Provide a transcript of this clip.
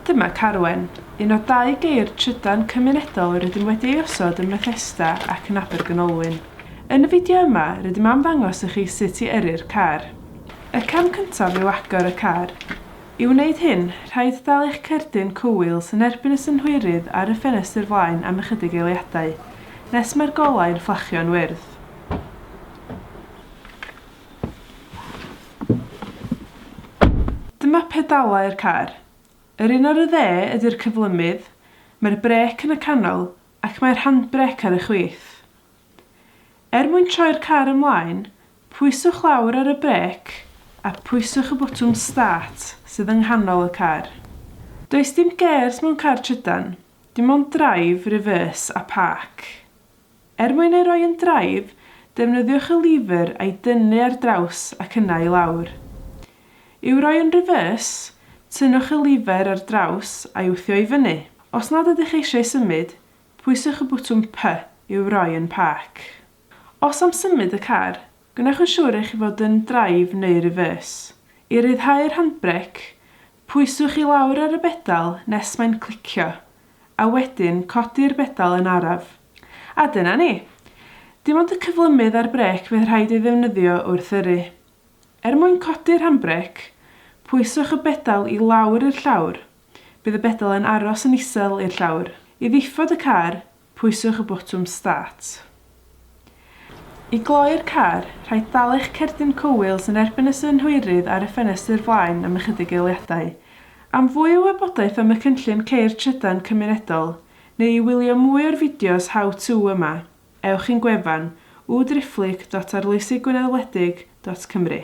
Dyma Carwen, un o 2 Ceir Trydan Cymunedol rydym wedi ei osod ym Bethesda ac yn Abergynolwyn. Yn y fideo yma, rydym am ddangos i chi sut i yrru'r car. Y cam cyntaf yw agor y car. I wneud hyn, rhaid dal eich cerdyn cywil sy'n erbyn y synhwyrydd ar y ffenestr flaen am ychydig eiliadau, nes mae'r golau'n fflachio'n wyrdd. Dyma pedalau'r car. Yr un ar y dde ydy'r cyflymydd, mae'r brec yn y canol ac mae'r handbrec ar y chwith. Mwyn troi'r car ymlaen, pwyswch lawr ar y brec a pwyswch y bwtwm start sydd yng nghanol y car. Does dim gers mewn car trydan, dim ond drive, reverse a park. Mwyn ei roi yn drive, defnyddiwch y lyfr a'i dynnu ar draws ac yna i lawr. I'w roi yn reverse, tynnwch y lyfr ar draws a wthio i fyny. Os nad ydych eisiau symud, pwyswch y bwtwm P i'w roi yn park. Os am symud y car, gwnewch yn siŵr eich fod yn drive neu reverse. I ryddhau'r handbrec, pwyswch i lawr ar y bedal nes mae'n clicio, a wedyn codi'r bedal yn araf. A dyna ni! Dim ond y cyflymydd a'r brec fydd rhaid ei ddefnyddio wrth yrru. Mwyn codi'r handbrec, pwyswch y bedal i lawr i'r llawr, bydd y bedal yn aros yn isel i'r llawr. I ddiffod y car, pwyswch y bwtwm start. I gloi'r car, rhaid dal eich cerdyn cywil sy'n erbyn y synhwyrydd ar y ffenestr flaen am ychydig eiliadau. Am fwy o wybodaeth am y cynllun Ceir Trydan Cymunedol, neu i wylio mwy o'r fideos how-to yma, ewch i'n gwefan www.arlysigwynedd-wledig.cymru.